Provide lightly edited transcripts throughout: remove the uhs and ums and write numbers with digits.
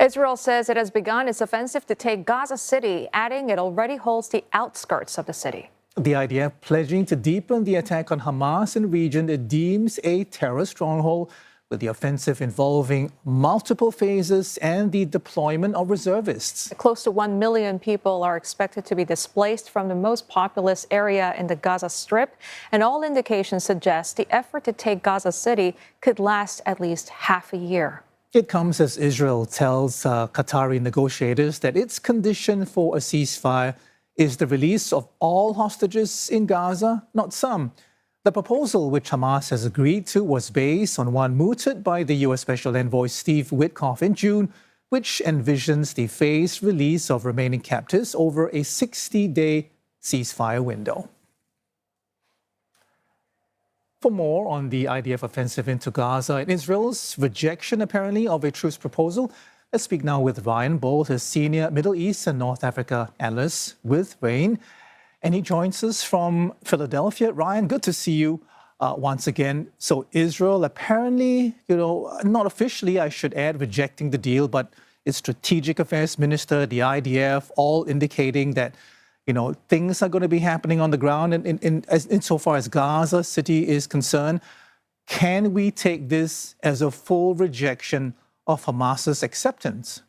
Israel says it has begun its offensive to take Gaza City, adding it already holds the outskirts of the city. The IDF pledging to deepen the attack on Hamas in the region it deems a terror stronghold, with the offensive involving multiple phases and the deployment of reservists. Close to 1 million people are expected to be displaced from the most populous area in the Gaza Strip, and all indications suggest the effort to take Gaza City could last at least half a year. It comes as Israel tells Qatari negotiators that its condition for a ceasefire is the release of all hostages in Gaza, not some. The proposal, which Hamas has agreed to, was based on one mooted by the U.S. Special Envoy Steve Witkoff in June, which envisions the phased release of remaining captives over a 60-day ceasefire window. For more on the IDF offensive into Gaza and Israel's rejection, apparently, of a truce proposal, let's speak now with Ryan Bohl, his senior Middle East and North Africa analyst with RANE. And he joins us from Philadelphia. Ryan, good to see you once again. So Israel apparently, not officially, I should add, rejecting the deal, but its strategic affairs minister, the IDF, all indicating that, things are going to be happening on the ground insofar as Gaza City is concerned. Can we take this as a full rejection of Hamas's acceptance?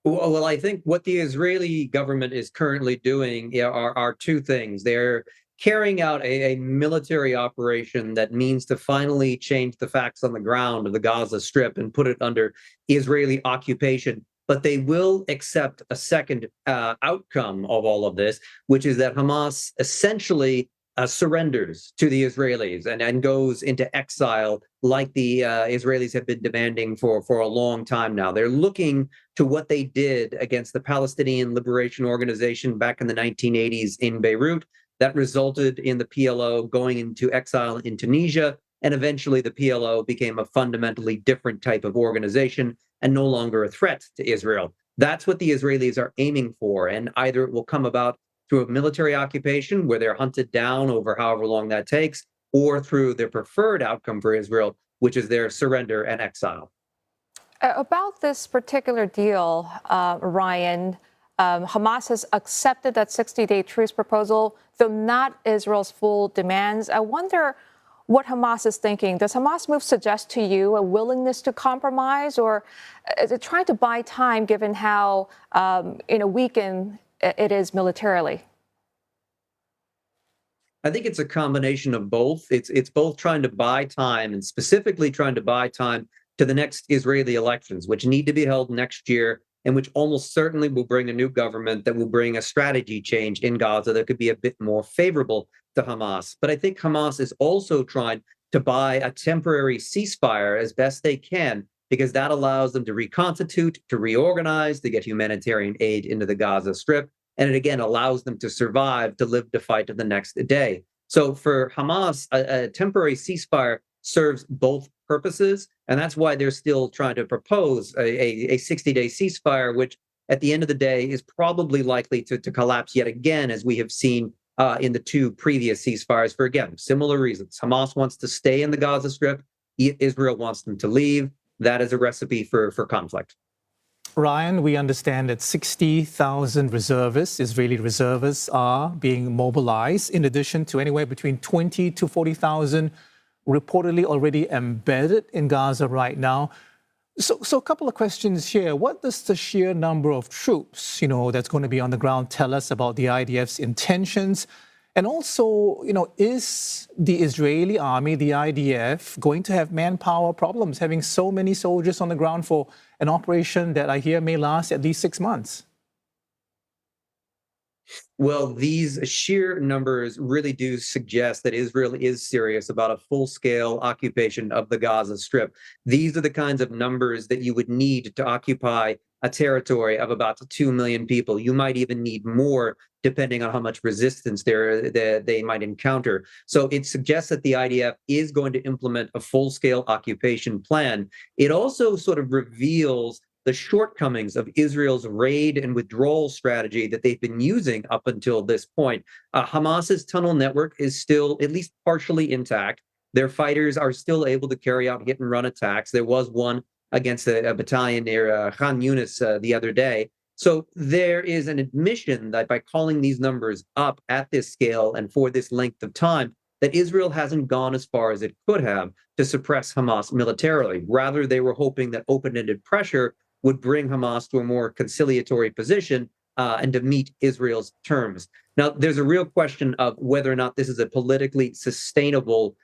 Well, I think what the Israeli government is currently doing are two things. They're carrying out a military operation that means to finally change the facts on the ground of the Gaza Strip and put it under Israeli occupation. But they will accept a second outcome of all of this, which is that Hamas essentially surrenders to the Israelis and goes into exile like the Israelis have been demanding for a long time now. They're looking to what they did against the Palestinian Liberation Organization back in the 1980s in Beirut. That resulted in the PLO going into exile in Tunisia, and eventually the PLO became a fundamentally different type of organization and no longer a threat to Israel. That's what the Israelis are aiming for, and either it will come about through a military occupation where they're hunted down over however long that takes, or through their preferred outcome for Israel, which is their surrender and exile. About this particular deal, Ryan, Hamas has accepted that 60-day truce proposal, though not Israel's full demands. I wonder what Hamas is thinking. Does Hamas' move suggest to you a willingness to compromise, or is it trying to buy time given how weakened it is militarily? I think it's a combination of both. It's both trying to buy time and specifically trying to buy time to the next Israeli elections, which need to be held next year and which almost certainly will bring a new government that will bring a strategy change in Gaza that could be a bit more favorable to Hamas. But I think Hamas is also trying to buy a temporary ceasefire as best they can, because that allows them to reconstitute, to reorganize, to get humanitarian aid into the Gaza Strip. And it, again, allows them to survive, to live to fight to the next day. So for Hamas, a temporary ceasefire serves both purposes. And that's why they're still trying to propose a 60-day ceasefire, which at the end of the day is probably likely to collapse yet again, as we have seen in the two previous ceasefires for, again, similar reasons. Hamas wants to stay in the Gaza Strip. Israel wants them to leave. That is a recipe for conflict. Ryan, we understand that 60,000 reservists, Israeli reservists, are being mobilized, in addition to anywhere between 20 to 40,000 reportedly already embedded in Gaza right now. So a couple of questions here. What does the sheer number of troops, that's going to be on the ground tell us about the IDF's intentions? And also, is the Israeli army, the IDF, going to have manpower problems, having so many soldiers on the ground for an operation that I hear may last at least 6 months? Well, these sheer numbers really do suggest that Israel is serious about a full-scale occupation of the Gaza Strip. These are the kinds of numbers that you would need to occupy a territory of about 2 million people. You might even need more, depending on how much resistance they might encounter. So it suggests that the IDF is going to implement a full-scale occupation plan. It also sort of reveals the shortcomings of Israel's raid and withdrawal strategy that they've been using up until this point. Hamas's tunnel network is still at least partially intact. Their fighters are still able to carry out hit and run attacks. There was one against a battalion near Khan Yunis the other day. So there is an admission that by calling these numbers up at this scale and for this length of time, that Israel hasn't gone as far as it could have to suppress Hamas militarily. Rather, they were hoping that open-ended pressure would bring Hamas to a more conciliatory position and to meet Israel's terms. Now, there's a real question of whether or not this is a politically sustainable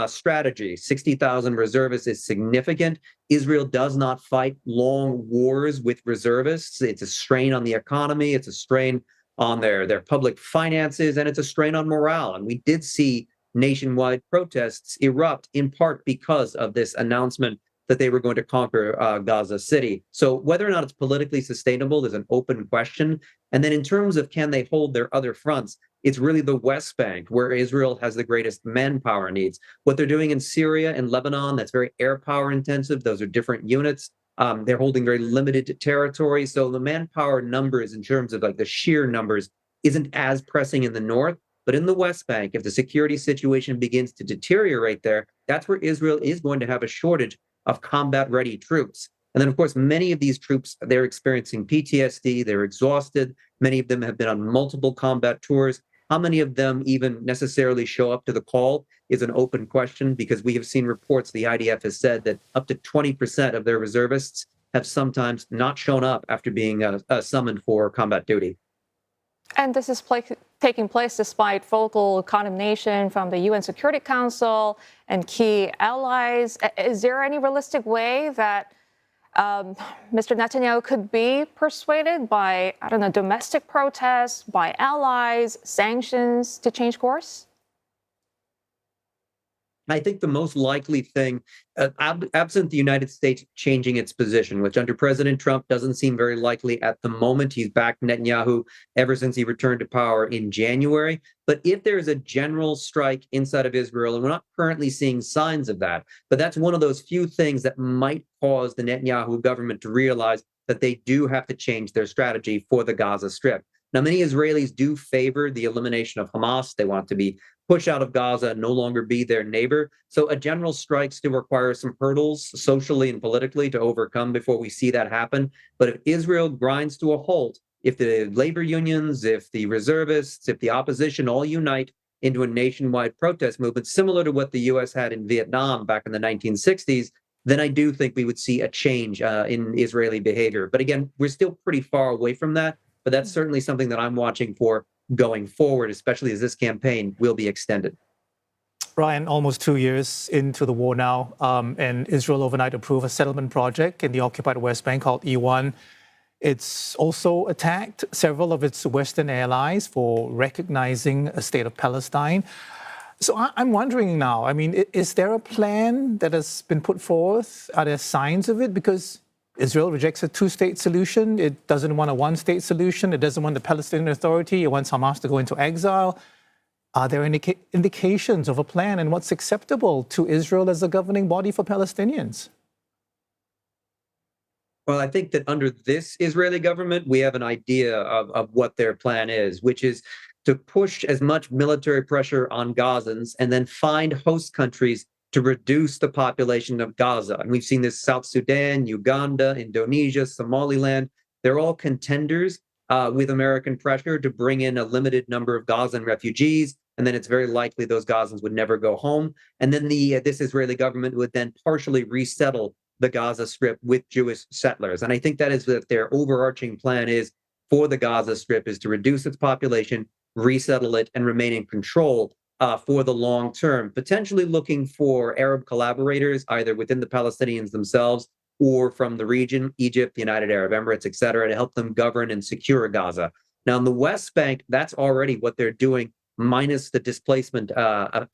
strategy. 60,000 reservists is significant. Israel does not fight long wars with reservists. It's a strain on the economy. It's a strain on their public finances, and it's a strain on morale. And we did see nationwide protests erupt in part because of this announcement that they were going to conquer Gaza City. So whether or not it's politically sustainable is an open question. And then in terms of can they hold their other fronts, it's really the West Bank where Israel has the greatest manpower needs. What they're doing in Syria and Lebanon, that's very air power intensive. Those are different units. They're holding very limited territory. So the manpower numbers in terms of like the sheer numbers isn't as pressing in the north. But in the West Bank, if the security situation begins to deteriorate there, that's where Israel is going to have a shortage of combat-ready troops. And then, of course, many of these troops, they're experiencing PTSD, they're exhausted. Many of them have been on multiple combat tours. How many of them even necessarily show up to the call is an open question, because we have seen reports, the IDF has said that up to 20% of their reservists have sometimes not shown up after being summoned for combat duty. And this is taking place despite vocal condemnation from the UN Security Council and key allies. Is there any realistic way that Mr. Netanyahu could be persuaded by, I don't know, domestic protests, by allies, sanctions to change course? I think the most likely thing, absent the United States changing its position, which under President Trump doesn't seem very likely at the moment. He's backed Netanyahu ever since he returned to power in January. But if there is a general strike inside of Israel, and we're not currently seeing signs of that, but that's one of those few things that might cause the Netanyahu government to realize that they do have to change their strategy for the Gaza Strip. Now, many Israelis do favor the elimination of Hamas. They want to be pushed out of Gaza and no longer be their neighbor. So a general strike still requires some hurdles socially and politically to overcome before we see that happen. But if Israel grinds to a halt, if the labor unions, if the reservists, if the opposition all unite into a nationwide protest movement, similar to what the U.S. had in Vietnam back in the 1960s, then I do think we would see a change in Israeli behavior. But again, we're still pretty far away from that. But that's certainly something that I'm watching for going forward, especially as this campaign will be extended. Ryan, almost 2 years into the war now, and Israel overnight approved a settlement project in the occupied West Bank called E1. It's also attacked several of its Western allies for recognizing a state of Palestine. So I'm wondering now, I mean, is there a plan that has been put forth? Are there signs of it? Because Israel rejects a two-state solution. It doesn't want a one-state solution. It doesn't want the Palestinian Authority. It wants Hamas to go into exile. Are there indications of a plan and what's acceptable to Israel as a governing body for Palestinians? Well, I think that under this Israeli government, we have an idea of what their plan is, which is to push as much military pressure on Gazans and then find host countries to reduce the population of Gaza. And we've seen this South Sudan, Uganda, Indonesia, Somaliland. They're all contenders with American pressure to bring in a limited number of Gazan refugees. And then it's very likely those Gazans would never go home. And then this Israeli government would then partially resettle the Gaza Strip with Jewish settlers. And I think that is what their overarching plan is for the Gaza Strip, is to reduce its population, resettle it, and remain in control for the long term, potentially looking for Arab collaborators, either within the Palestinians themselves or from the region, Egypt, the United Arab Emirates, et cetera, to help them govern and secure Gaza. Now, in the West Bank, that's already what they're doing, minus the displacement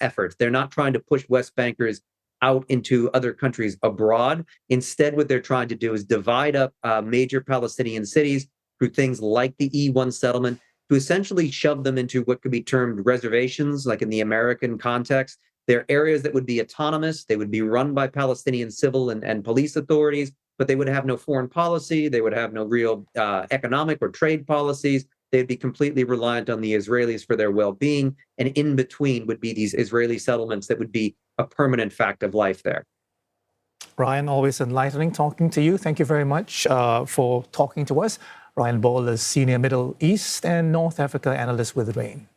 efforts. They're not trying to push West Bankers out into other countries abroad. Instead, what they're trying to do is divide up major Palestinian cities through things like the E1 settlement, to essentially shove them into what could be termed reservations, like in the American context. They're areas that would be autonomous. They would be run by Palestinian civil and police authorities, but they would have no foreign policy. They would have no real economic or trade policies. They'd be completely reliant on the Israelis for their well-being. And in between would be these Israeli settlements that would be a permanent fact of life there. Ryan, always enlightening talking to you. Thank you very much for talking to us. Ryan Bohl is Senior Middle East and North Africa Analyst with RANE.